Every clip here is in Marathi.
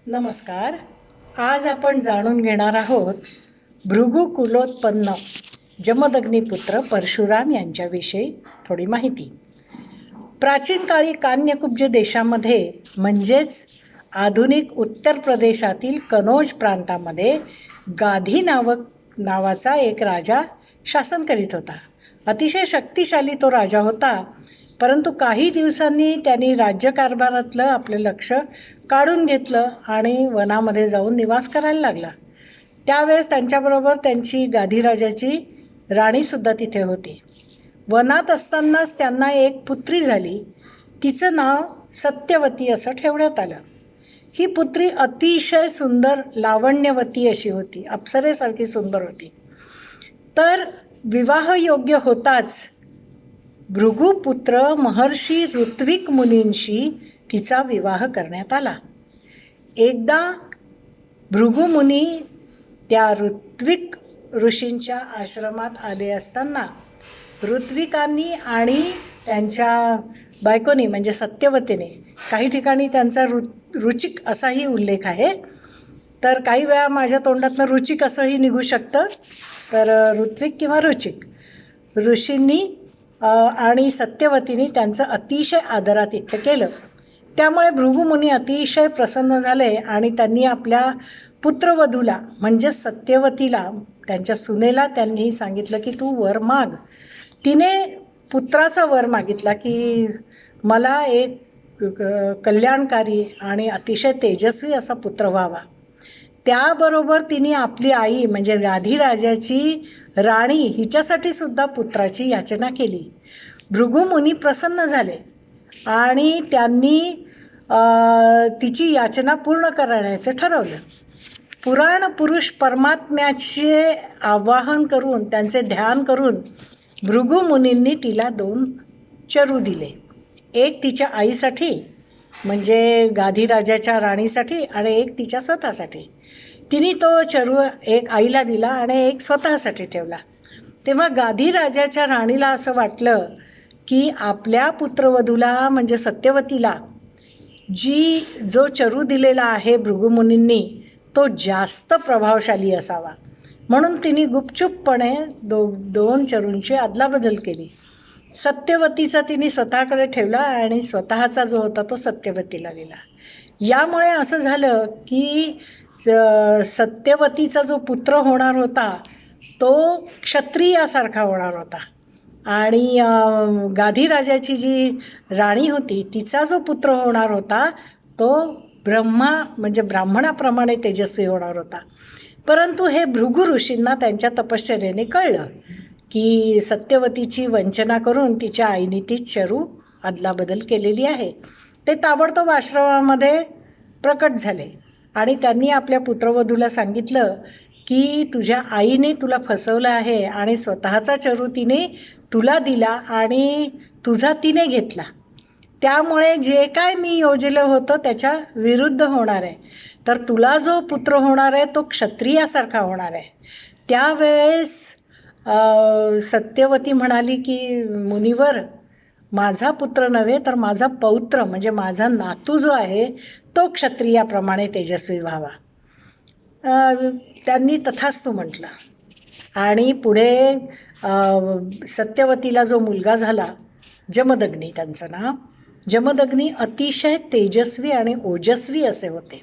नमस्कार. आज आपण जाणून घेणार आहोत भृगु कुलोत्पन्न जमदग्निपुत्र परशुराम यांच्याविषयी थोडी माहिती. प्राचीन काळी कान्यकुब्ज देशामध्ये म्हणजेच आधुनिक उत्तर प्रदेशातील कनौज प्रांतामध्ये गाधी नावाचा एक राजा शासन करीत होता. अतिशय शक्तिशाली तो राजा होता. परंतु काही दिवसांनी त्यांनी राज्यकारभारातलं आपलं लक्ष काढून घेतलं आणि वनामध्ये जाऊन निवास करायला लागला. त्यावेळेस त्यांच्याबरोबर त्यांची गाधीराजाची राणीसुद्धा तिथे होती. वनात असतानाच त्यांना एक पुत्री झाली. तिचं नाव सत्यवती असं ठेवण्यात आलं. ही पुत्री अतिशय सुंदर लावण्यवती अशी होती, अप्सरेसारखी सुंदर होती. तर विवाहयोग्य होताच भृगुपुत्र महर्षी ऋत्विक मुनींशी तिचा विवाह करण्यात आला. एकदा भृगुमुनी त्या ऋत्विक ऋषींच्या आश्रमात आले असताना ऋत्विकांनी आणि त्यांच्या बायकोनी म्हणजे सत्यवतीने, काही ठिकाणी त्यांचा रुचिक असाही उल्लेख आहे, तर काही वेळा माझ्या तोंडातनं रुचिक असंही निघू शकतं. तर ऋत्विक किंवा रुचिक ऋषींनी आणि सत्यवतीने त्यांचं अतिशय आदरातिथ्य केलं. त्यामुळे भृगुमुनी अतिशय प्रसन्न झाले आणि त्यांनी आपल्या पुत्रवधूला म्हणजे सत्यवतीला, त्यांच्या सुनेला त्यांनी सांगितलं की तू वर माग. तिने पुत्राचा वर मागितला की मला एक कल्याणकारी आणि अतिशय तेजस्वी असा पुत्र व्हावा. त्याबरोबर तिने आपली आई म्हणजे गाधीराजाची राणी हिच्यासाठी सुद्धा पुत्राची याचना केली. भृगुमुनी प्रसन्न झाले आणि त्यांनी तिची याचना पूर्ण करण्याचं ठरवलं. पुराण पुरुष परमात्म्याचे आवाहन करून, त्यांचे ध्यान करून भृगुमुनींनी तिला 2 चरू दिले. एक तिच्या आईसाठी म्हणजे गाधीराजाच्या राणीसाठी आणि एक तिच्या स्वतःसाठी. तिने तो चरू एक आईला दिला आणि एक स्वतःसाठी ठेवला. तेव्हा गाधीराजाच्या राणीला असं वाटलं की आपल्या पुत्रवधूला म्हणजे सत्यवतीला जो चरू दिलेला आहे भृगुमुनींनी तो जास्त प्रभावशाली असावा, म्हणून तिने गुपचूपपणे 2 चरूंची अदलाबदल केली. सत्यवतीचा तिने स्वतःकडे ठेवला आणि स्वतःचा जो होता तो सत्यवतीला दिला. यामुळे असं झालं की सत्यवतीचा जो पुत्र होणार होता तो क्षत्रियासारखा होणार होता आणि गाधीराजाची जी राणी होती तिचा जो पुत्र होणार होता तो म्हणजे ब्राह्मणाप्रमाणे तेजस्वी होणार होता. परंतु हे भृगु ऋषींना त्यांच्या तपश्चर्येने कळलं की सत्यवतीची वंचना करून तिच्या आईने ती चरू अदलाबदल केलेली आहे. ते ताबडतोब आश्रमामध्ये प्रकट झाले आणि त्यांनी आपल्या पुत्रवधूला सांगितलं की तुझ्या आईने तुला फसवलं आहे आणि स्वतःचा चरू तिने तुला दिला आणि तुझा तिने घेतला. त्यामुळे जे काय मी योजलं होतं त्याच्या विरुद्ध होणार आहे. तर तुला जो पुत्र होणार आहे तो क्षत्रियासारखा होणार आहे. त्यावेळेस सत्यवती म्हणाली की मुनिवर, माझा पुत्र नव्हे तर माझा पौत्र म्हणजे माझा नातू जो आहे तो क्षत्रियाप्रमाणे तेजस्वी व्हावा. त्यांनी तथास्तु म्हटलं आणि पुढे सत्यवतीला जो मुलगा झाला जमदग्नी, त्यांचं नाव जमदग्नी, अतिशय तेजस्वी आणि ओजस्वी असे होते.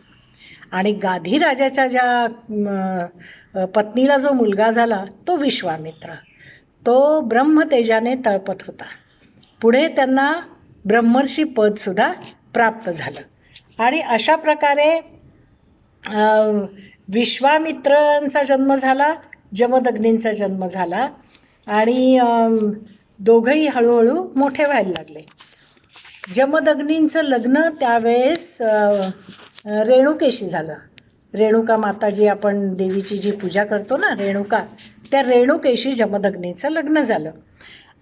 आणि गाधीराजाच्या ज्या पत्नीला जो मुलगा झाला तो विश्वामित्र, तो ब्रह्मतेजाने तळपत होता. पुढे त्यांना ब्रह्मर्षी पदसुद्धा प्राप्त झालं. आणि अशा प्रकारे विश्वामित्रांचा जन्म झाला, जमदग्नींचा जन्म झाला आणि दोघंही हळूहळू मोठे व्हायला लागले. जमदग्नींचं लग्न त्यावेळेस रेणुकेशी झालं. रेणुका माता जी आपण देवीची जी पूजा करतो ना रेणुका, त्या रेणुकेशी जमदग्नींचं लग्न झालं.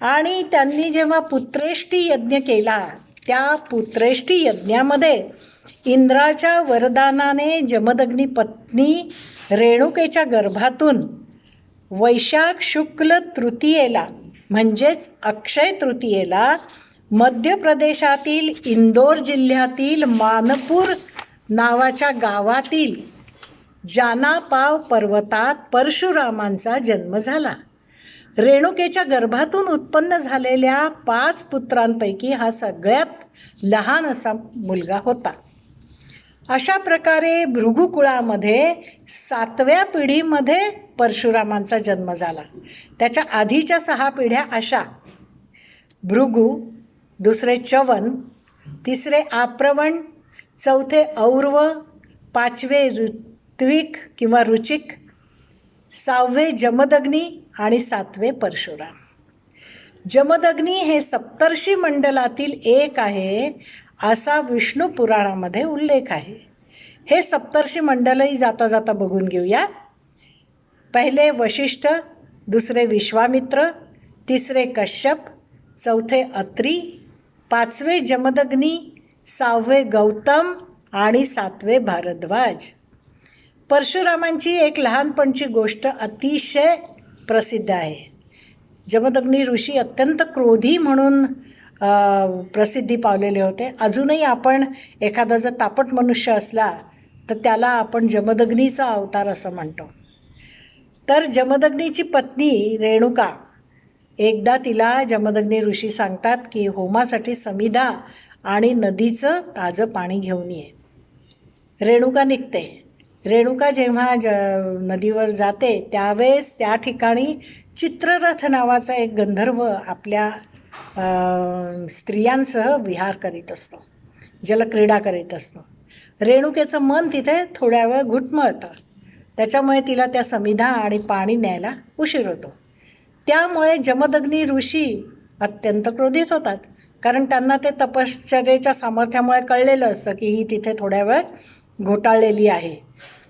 आणि त्यांनी जेव्हा पुत्रेष्टी यज्ञ केला त्या पुत्रेष्टी यज्ञामध्ये इंद्राच्या वरदानाने जमदग्नी पत्नी रेणुकेच्या गर्भातून वैशाख शुक्ल तृतीयेला म्हणजेच अक्षय तृतीयेला मध्य प्रदेशातील इंदोर जिल्ह्यातील मानपूर नावाच्या गावातील जानापाव पर्वतात परशुरामांचा जन्म झाला. रेणुकेच्या गर्भातून उत्पन्न झालेल्या 5 पुत्रांपैकी हा सगळ्यात लहान असा मुलगा होता. अशा प्रकारे भृगुकुळामध्ये 7व्या पिढीमध्ये परशुरामांचा जन्म झाला. त्याच्या आधीच्या 6 पिढ्या अशा: भृगु, दुसरे च्यवन, तिसरे आप्रवण, चौथे और्व, 5वे ऋत्विक किंवा रुचिक, 6वे जमदग्नी आणि 7वे परशुराम. जमदग्नी हे सप्तर्षी मंडलातील एक आहे असा विष्णू पुराणामध्ये उल्लेख आहे. हे सप्तर्षी मंडलही जाता जाता बघून घेऊया. पहिले वशिष्ठ, दुसरे विश्वामित्र, तिसरे कश्यप, चौथे अत्री, 5वे जमदग्नी, 6वे गौतम आणि 7वे भारद्वाज. परशुरामांची एक लहानपणची गोष्ट अतिशय प्रसिद्ध आहे. जमदग्नी ऋषी अत्यंत क्रोधी म्हणून प्रसिद्धी पावलेले होते. अजूनही आपण एखादा जर तापट मनुष्य असला तर त्याला आपण जमदग्नीचा अवतार असं म्हणतो. तर जमदग्नीची पत्नी रेणुका, एकदा तिला जमदग्नी ऋषी सांगतात की होमासाठी समिधा आणि नदीचं ताजं पाणी घेऊन ये. रेणुका निघते. रेणुका जेव्हा नदीवर जाते त्यावेळेस त्या ठिकाणी चित्ररथ नावाचा एक गंधर्व आपल्या स्त्रियांसह विहार करीत असतो, जलक्रीडा करीत असतो. रेणुकेचं मन तिथे थोड्या वेळ घुटमळतं. त्याच्यामुळे तिला त्या समिधा आणि पाणी न्यायला उशीर होतो. त्यामुळे जमदग्नी ऋषी अत्यंत क्रोधित होतात, कारण त्यांना ते तपश्चर्येच्या सामर्थ्यामुळे कळलेलं असतं की ही तिथे थोड्या वेळ घोटाळलेली आहे.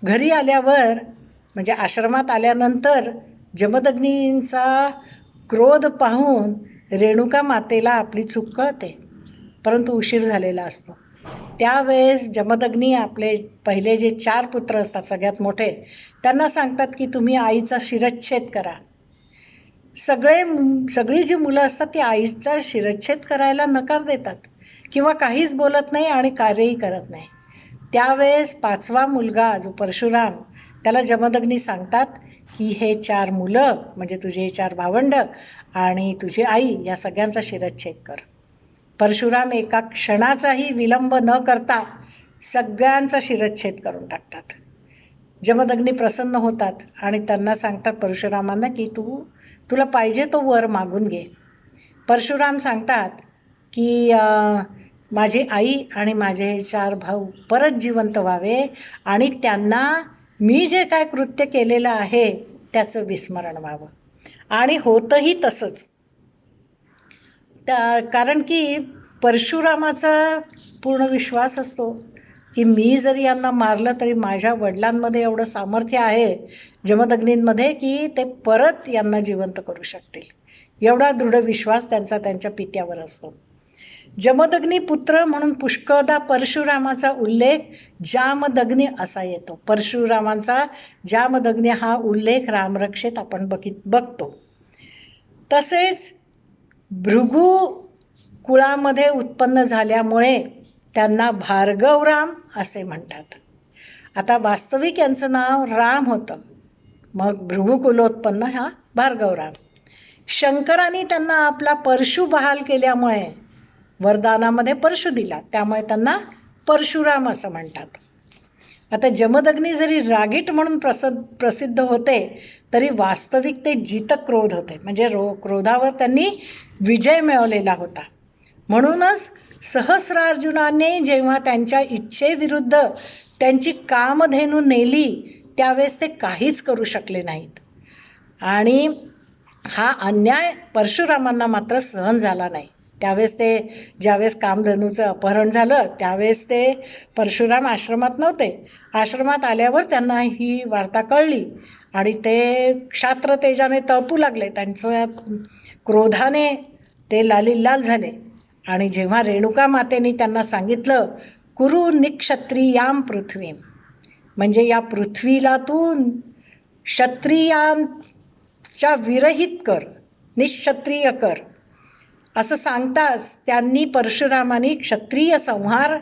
घरी आल्यावर म्हणजे आश्रमात आल्यानंतर जमदग्नींचा क्रोध पाहून रेणुका मातेला आपली चूक कळते, परंतु उशीर झालेला असतो. त्यावेळेस जमदग्नी आपले पहिले जे 4 पुत्र असतात सगळ्यात मोठे, त्यांना सांगतात की तुम्ही आईचा शिरच्छेद करा. सगळी जी मुलं असतात ती आईचा शिरच्छेद करायला नकार देतात किंवा काहीच बोलत नाही आणि कार्यही करत नाही. त्यावेळेस 5वा मुलगा जो परशुराम, त्याला जमदग्नी सांगतात की हे 4 मुलं म्हणजे तुझे हे 4 भावंड आणि तुझी आई या सगळ्यांचा शिरच्छेद कर. परशुराम एका क्षणाचाही विलंब न करता सगळ्यांचा शिरच्छेद करून टाकतात. जमदग्नी प्रसन्न होतात आणि त्यांना सांगतात परशुरामांना की तुला पाहिजे तो वर मागून घे. परशुराम सांगतात की माझी आई आणि माझे 4 भाऊ परत जिवंत व्हावे आणि त्यांना मी जे काय कृत्य केलेलं आहे त्याचं विस्मरण व्हावं. आणि होतंही तसंच. कारण की परशुरामाचा पूर्ण विश्वास असतो की मी जरी यांना मारलं तरी माझ्या वडिलांमध्ये एवढं सामर्थ्य आहे जमदग्नींमध्ये की ते परत यांना जिवंत करू शकतील. एवढा दृढ विश्वास त्यांच्या पित्यावर असतो. जमदग्नी पुत्र म्हणून पुष्कळदा परशुरामाचा उल्लेख जामदग्नी असा येतो. परशुरामांचा जामदग्नी हा उल्लेख रामरक्षेत आपण बघतो. तसेच भृगु कुळामध्ये उत्पन्न झाल्यामुळे त्यांना भार्गवराम असे म्हणतात. आता वास्तविक यांचं नाव राम होतं, मग भृगुकुलोत्पन्न हा भार्गवराम. शंकराने त्यांना आपला परशु बहाल केल्यामुळे वरदानामध्ये परशु दिला, त्यामुळे त्यांना परशुराम असं म्हणतात. आता जमदग्नी जरी रागीट म्हणून प्रसिद्ध होते तरी वास्तविक ते जितक्रोध होते, म्हणजे क्रोधावर त्यांनी विजय मिळवलेला होता. म्हणूनच सहस्रार्जुनाने जेव्हा त्यांच्या इच्छेविरुद्ध त्यांची कामधेनू नेली त्यावेळेस ते काहीच करू शकले नाहीत. आणि हा अन्याय परशुरामांना मात्र सहन झाला नाही. त्यावेळेस ज्यावेळेस कामधेनूचं अपहरण झालं त्यावेळेस ते परशुराम आश्रमात नव्हते. आश्रमात आल्यावर त्यांना ही वार्ता कळली आणि ते क्षात्र तेजाने तळपू लागले. त्यांचं क्रोधाने ते लालीलाल झाले. आणि जेव्हा रेणुका मातेने त्यांना सांगितलं कुरु निक्षत्रियाम पृथ्वीम, म्हणजे या पृथ्वीला तू क्षत्रियांच्या विरहित कर, निक्षत्रिय कर, असं सांगताच त्यांनी परशुरामांनी क्षत्रिय संहार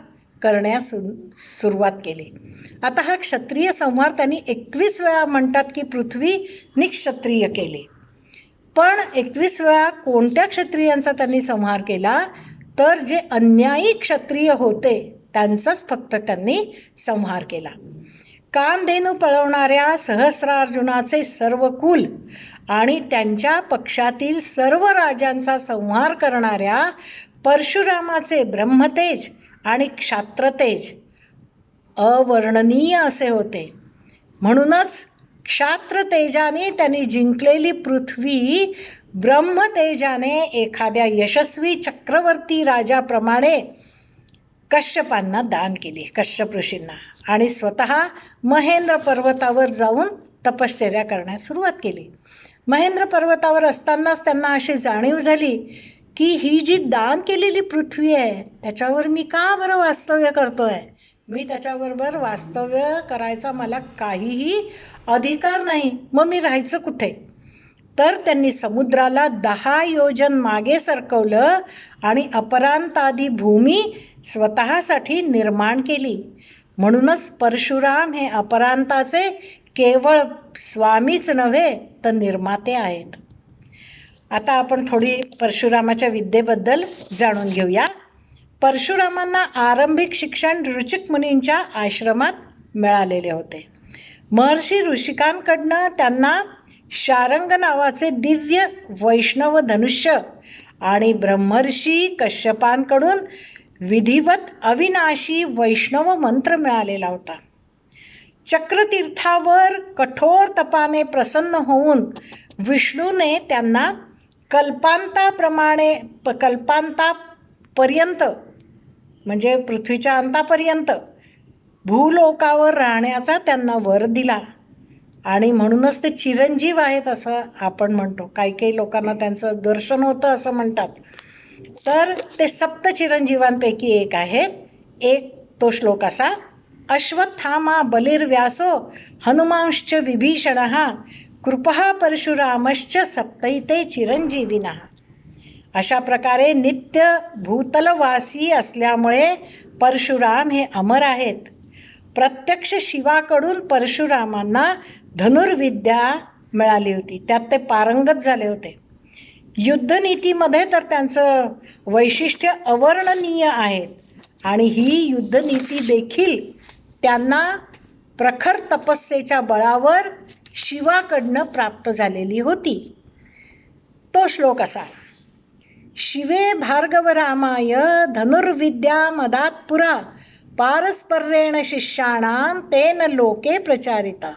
करण्यास सुरुवात केली. आता हा क्षत्रिय संहार त्यांनी 21 वेळा म्हणतात की पृथ्वी निक्षत्रिय केले. पण 21 वेळा कोणत्या क्षत्रियांचा त्यांनी संहार केला, तर जे अन्यायी क्षत्रिय होते त्यांचाच फक्त त्यांनी संहार केला. कामधेनू पळवणाऱ्या सहस्रार्जुनाचे सर्व कुल आणि त्यांच्या पक्षातील सर्व राजांचा संहार करणाऱ्या परशुरामाचे ब्रह्मतेज आणि क्षात्रतेज अवर्णनीय असे होते. म्हणूनच क्षात्रतेजाने त्यांनी जिंकलेली पृथ्वी ब्रह्मतेजाने एखाद्या यशस्वी चक्रवर्ती राजाप्रमाणे कश्यपांना दान केली, कश्यप ऋषींना, आणि स्वतः महेंद्र पर्वतावर जाऊन तपश्चर्या करण्यास सुरुवात केली. महेंद्र पर्वतावर असतानाच त्यांना अशी जाणीव झाली की ही जी दान केलेली पृथ्वी आहे त्याच्यावर मी का बरं वास्तव्य करतो आहे, मी त्याच्याबरोबर वास्तव्य करायचा मला काहीही अधिकार नाही, मग मी राहायचं कुठे. तर त्यांनी समुद्राला 10 योजन मागे सरकवलं आणि अपरांतादी भूमी स्वतःसाठी निर्माण केली. म्हणूनच परशुराम हे अपरांताचे केवळ स्वामीच नव्हे तर निर्माते आहेत. आता आपण थोडी परशुरामाच्या विद्येबद्दल जाणून घेऊया. परशुरामांना आरंभिक शिक्षण ऋचिक मुनींच्या आश्रमात मिळालेले होते. महर्षी ऋषिकांकडनं त्यांना शारंग नावाचे दिव्य वैष्णव धनुष्य आणि ब्रह्मर्षी कश्यपांकडून विधिवत अविनाशी वैष्णव मंत्र मिळालेला होता. चक्रतीर्थावर कठोर तपाने प्रसन्न होऊन विष्णूने त्यांना कल्पांतापर्यंत म्हणजे पृथ्वीच्या अंतापर्यंत भूलोकावर राहण्याचा त्यांना वर दिला. आणि म्हणूनच ते चिरंजीव आहेत असं आपण म्हणतो. काही लोकांना त्यांचं दर्शन होतं असं म्हणतात. तर ते सप्त चिरंजीवांपैकी एक आहेत. एक तो श्लोक असा: अश्वत्थामा बलिर्व्यासो हनुमांश्च विभीषणः कृपः परशुरामश्च सप्तैते चिरंजीविनः. अशा प्रकारे नित्य भूतलवासी असल्यामुळे परशुराम हे अमर आहेत. प्रत्यक्ष शिवाकडून परशुरामांना धनुर्विद्या मिळाली होती, त्यात ते पारंगत झाले होते. युद्धनीतीमध्ये तर त्यांचं वैशिष्ट्य अवर्णनीय आहेत आणि ही युद्धनीती देखील त्यांना प्रखर तपस्येच्या बळावर शिवाकडनं प्राप्त झालेली होती. तो श्लोक असा: शिवे भार्गवरामाय धनुर्विद्या मदात् पुरा पारस्पर्येण शिष्याणां तेन लोके प्रचारिता.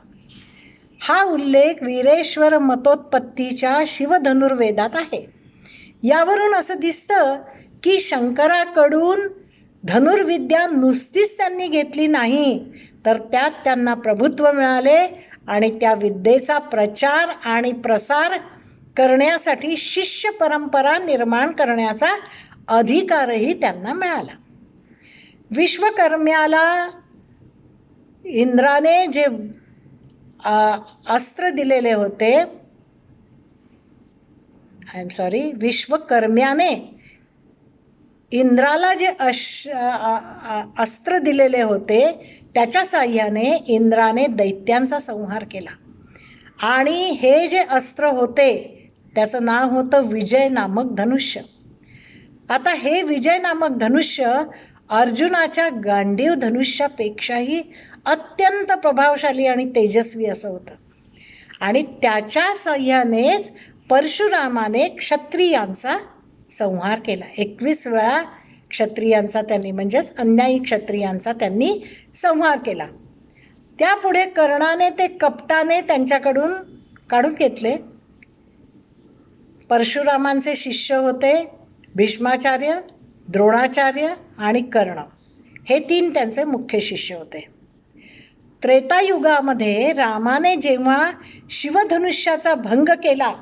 हा उल्लेख वीरेश्वर मतोत्पत्तीच्या शिवधनुर्वेदात आहे. यावरून असं दिसतं की शंकराकडून धनुर्विद्या नुसतीच त्यांनी घेतली नाही, तर त्यात त्यांना प्रभुत्व मिळाले आणि त्या विद्येचा प्रचार आणि प्रसार करण्यासाठी शिष्य परंपरा निर्माण करण्याचा अधिकारही त्यांना मिळाला. विश्वकर्म्याला इंद्राने जे अस्त्र दिलेले होते, विश्वकर्म्याने इंद्राला जे अस्त्र दिलेले होते त्याच्या साह्याने इंद्राने दैत्यांचा संहार केला. आणि हे जे अस्त्र होते त्याचं नाव होतं विजय नामक धनुष्य. आता हे विजय नामक धनुष्य अर्जुनाच्या गांडीव धनुष्यापेक्षाही अत्यंत प्रभावशाली आणि तेजस्वी असं होतं. आणि त्याच्या साह्यानेच परशुरामाने क्षत्रियांचा संहार केला. 21 वेळा क्षत्रियांचा त्यांनी, म्हणजेच अन्यायी क्षत्रियांचा त्यांनी संहार केला. त्यापुढे कर्णाने ते कपटाने त्यांच्याकडून काढून घेतले. परशुरामांचे शिष्य होते भीष्माचार्य, द्रोणाचार्य आणि कर्ण, हे 3 त्यांचे मुख्य शिष्य होते. त्रेतायुगामध्ये रामाने जेव्हा शिवधनुष्याचा भंग केला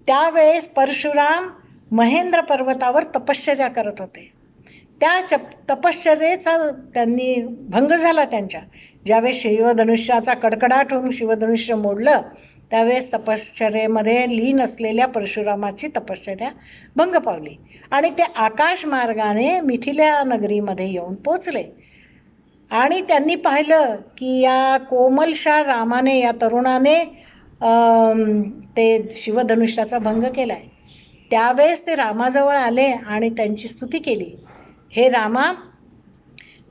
त्यावेळेस परशुराम महेंद्र पर्वतावर तपश्चर्या करत होते. त्या तपश्चर्येचा त्यांनी भंग झाला त्यांच्या. ज्यावेळेस शिवधनुष्याचा कडकडाट होऊन शिवधनुष्य मोडलं त्यावेळेस तपश्चर्येमध्ये लीन असलेल्या परशुरामाची तपश्चर्या भंग पावली आणि ते आकाश मार्गाने मिथिला नगरीमध्ये येऊन पोचले. आणि त्यांनी पाहिलं की या कोमलशा रामाने, या तरुणाने ते शिवधनुष्याचा भंग केला आहे. त्यावेळेस ते रामाजवळ आले आणि त्यांची स्तुती केली. हे रामा,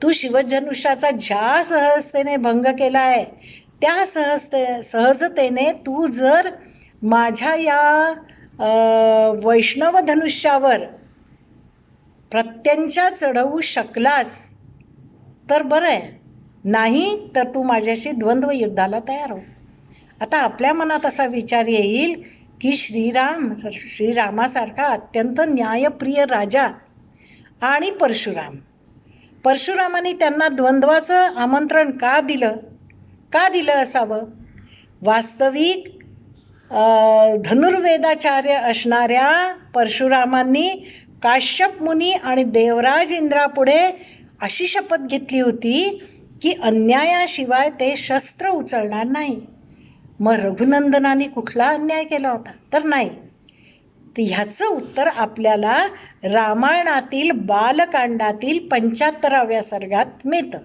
तू शिवधनुष्याचा ज्या सहजतेने भंग केला आहे, त्या सहजतेने तू जर माझ्या या वैष्णव धनुष्यावर प्रत्यंचा चढवू शकलास तर बरं आहे, नाही तर तू माझ्याशी द्वंद्व युद्धाला तयार हो. आता आपल्या मनात असा विचार येईल की श्रीरामासारखा अत्यंत न्यायप्रिय राजा आणि परशुरामाने त्यांना द्वंद्वाचं आमंत्रण का दिलं असावं? वास्तविक धनुर्वेदाचार्य असणाऱ्या परशुरामांनी काश्यप मुनी आणि देवराज इंद्रापुढे अशी शपथ घेतली होती की अन्यायाशिवाय ते शस्त्र उचलणार नाही. मग रघुनंदनाने कुठला अन्याय केला होता? तर नाही. तर ह्याचं उत्तर आपल्याला रामायणातील बालकांडातील 75व्या सर्गात मिळतं.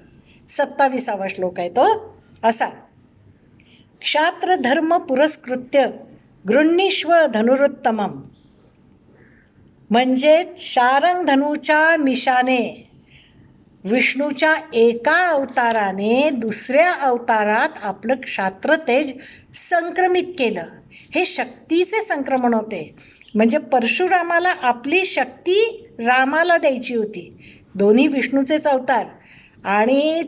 27वा श्लोक आहे तो असा: क्षात्रधर्म पुरस्कृत्य गृह्णीष्व धनुरुत्तमम. म्हणजे शारंग धनुच्या मिशाने विष्णूच्या एका अवताराने दुसऱ्या अवतारात आपलं क्षात्रतेज संक्रमित केलं. हे शक्तीचे संक्रमण होते. म्हणजे परशुरामाला आपली शक्ती रामाला द्यायची होती. दोन्ही विष्णूचेच अवतार, आणि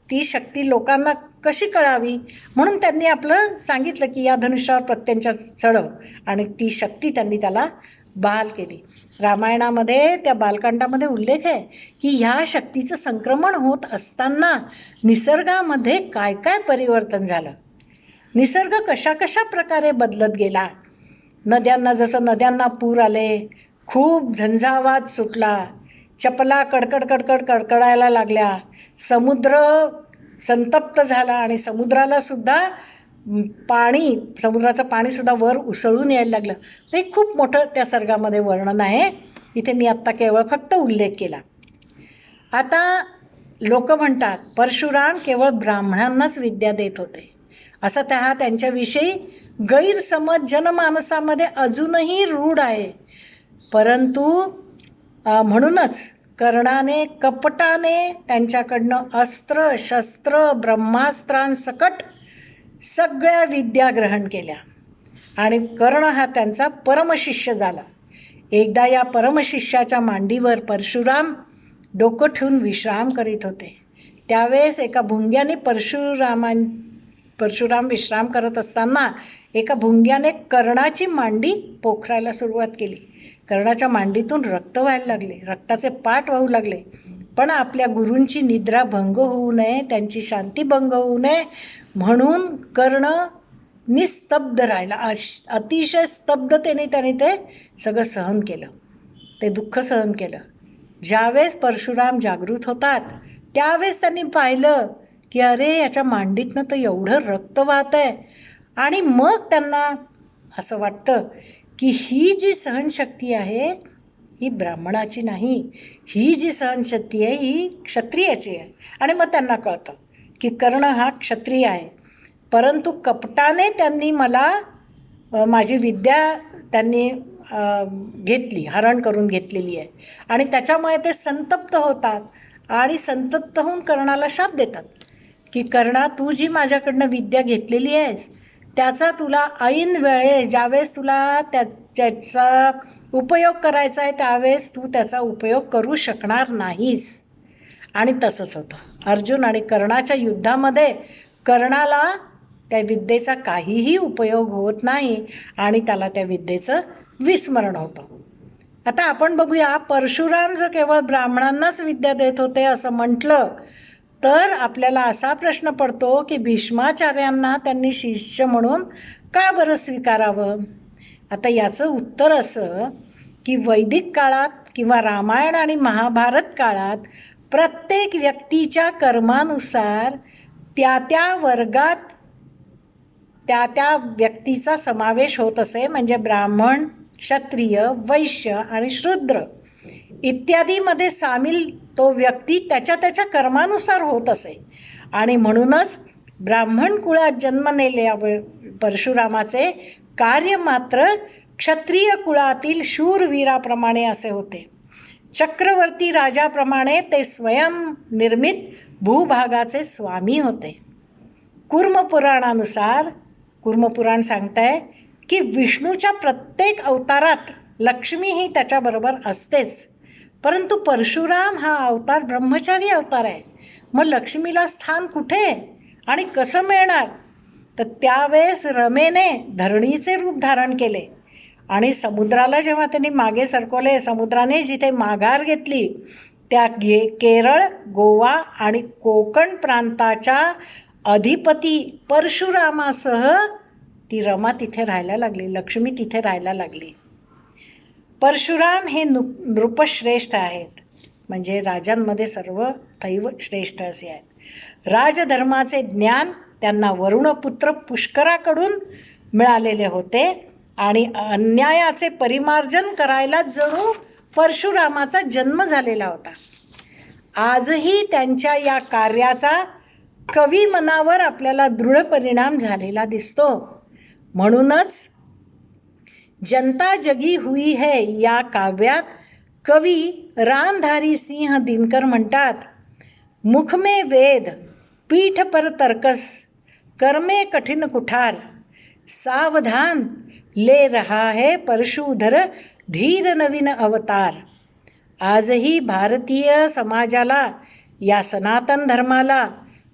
ती शक्ती लोकांना कशी कळावी म्हणून त्यांनी आपलं सांगितलं की या धनुष्यावर प्रत्यंचा चढव, आणि ती शक्ती त्यांनी त्याला बहाल केली. रामायणामध्ये त्या बालकांडामध्ये उल्लेख आहे की ह्या शक्तीचं संक्रमण होत असताना निसर्गामध्ये काय काय परिवर्तन झालं, निसर्ग कशा कशा प्रकारे बदलत गेला. नद्यांना पूर आले, खूप झंझावात सुटला, चपला कडकड कडकड कडकडायला लागल्या, समुद्र संतप्त झाला आणि समुद्राचं पाणीसुद्धा वर उसळून यायला लागलं. हे खूप मोठं त्या सर्गामध्ये वर्णन आहे. इथे मी आत्ता केवळ फक्त उल्लेख केला. आता लोक म्हणतात परशुराम केवळ ब्राह्मणांनाच विद्या देत होते, असं त्यांच्याविषयी गैरसमज जनमानसामध्ये अजूनही रूढ आहे. परंतु म्हणूनच कर्णाने कपटाने त्यांच्याकडनं अस्त्र शस्त्र ब्रह्मास्त्रांसकट सगळ्या विद्या ग्रहण केल्या आणि कर्ण हा त्यांचा परमशिष्य झाला. एकदा या परमशिष्याच्या मांडीवर परशुराम डोकं ठेवून विश्राम करीत होते. त्यावेळेस एका भुंग्याने परशुराम विश्राम करत असताना एका भुंग्याने कर्णाची मांडी पोखरायला सुरुवात केली. कर्णाच्या मांडीतून रक्त व्हायला लागले, रक्ताचे पाट वाहू लागले. पण आपल्या गुरूंची निद्रा भंग होऊ नये, त्यांची शांती भंग होऊ नये म्हणून कर्ण निस्तब्ध राहिला. अतिशय स्तब्धतेने त्याने ते सगळं सहन केलं, ते दुःख सहन केलं. ज्यावेळेस परशुराम जागृत होतात त्यावेळेस त्यांनी पाहिलं की अरे याच्या मांडीतनं तर एवढं रक्त वाहत आहे. आणि मग त्यांना असं वाटतं की ही जी सहनशक्ती आहे ही ब्राह्मणाची नाही, ही जी सहनशक्ती आहे ही क्षत्रियाची आहे. आणि मग त्यांना कळतं की कर्ण हा क्षत्रिय आहे, परंतु कपटाने त्यांनी माझी विद्या त्यांनी घेतली, हरण करून घेतलेली आहे. आणि त्याच्यामुळे ते संतप्त होतात आणि संतप्त होऊन कर्णाला शाप देतात की कर्णा, तू जी माझ्याकडनं विद्या घेतलेली आहेस त्याचा तुला ऐन वेळेस ज्यावेळेस तुला त्याचा उपयोग करायचा आहे त्यावेळेस तू त्याचा उपयोग करू शकणार नाहीस. आणि तसंच होतं. अर्जुन आणि कर्णाच्या युद्धामध्ये कर्णाला त्या विद्येचा काहीही उपयोग होत नाही आणि त्याला त्या विद्येचं विस्मरण होतं. आता आपण बघूया, परशुराम जर केवळ ब्राह्मणांनाच विद्या देत होते असं म्हटलं तर आपल्याला असा प्रश्न पडतो की भीष्माचार्यांना त्यांनी शिष्य म्हणून का बरं स्वीकारावं? आता याचं उत्तर असं की वैदिक काळात किंवा रामायण आणि महाभारत काळात प्रत्येक व्यक्तीच्या कर्मानुसार त्या वर्गात त्या व्यक्तीचा समावेश होत असे. म्हणजे ब्राह्मण, क्षत्रिय, वैश्य आणि शूद्र इत्यादीमध्ये सामील तो व्यक्ती त्याच्या त्याच्या कर्मानुसार होत असे. आणि म्हणूनच ब्राह्मण कुळात जन्मलेल्या परशुरामाचे कार्य मात्र क्षत्रिय कुळातील शूरवीराप्रमाणे असे होते. चक्रवर्ती राजाप्रमाणे ते स्वयंनिर्मित भूभागाचे स्वामी होते. कुर्मपुराणानुसार कुर्मपुराण सांगतंय की विष्णूच्या प्रत्येक अवतारात लक्ष्मी ही त्याच्याबरोबर असतेच, परंतु परशुराम हा अवतार ब्रह्मचारी अवतार आहे. मग लक्ष्मीला स्थान कुठे आणि कसं मिळणार? तर त्यावेळेस रमेने धरणीचे रूप धारण केले आणि समुद्राला जेव्हा त्यांनी मागे सरकवले, समुद्राने जिथे माघार घेतली त्या केरळ, गोवा आणि कोकण प्रांताच्या अधिपती परशुरामासह ती रमा तिथे राहायला लागली, लक्ष्मी तिथे राहायला लागली. परशुराम हे नृपश्रेष्ठ आहेत, म्हणजे राजांमध्ये सर्व दैव श्रेष्ठ असे आहेत. राजधर्माचे ज्ञान त्यांना वरुणपुत्र पुष्कराकडून मिळालेले होते आणि अन्यायाचे परिमार्जन करायला जणू परशुरामाचा जन्म झालेला होता. आजही त्यांच्या या कार्याचा कवी मनावर आपल्याला दृढ परिणाम झालेला दिसतो. म्हणूनच जनता जगी हुई है या काव्यात कवी रामधारी सिंह दिनकर म्हणतात, मुख में वेद पीठ पर तर्कस कर्मे कठिन कुठार सावधान ले रहा है परशुधर धीर नवीन अवतार. आजही भारतीय समाजाला, या सनातन धर्माला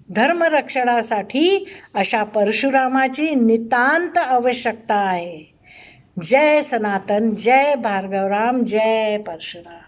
धर्मरक्षणासाठी अशा परशुरामाची नितांत आवश्यकता आहे. जय सनातन, जय भार्गवराम, जय परशुराम.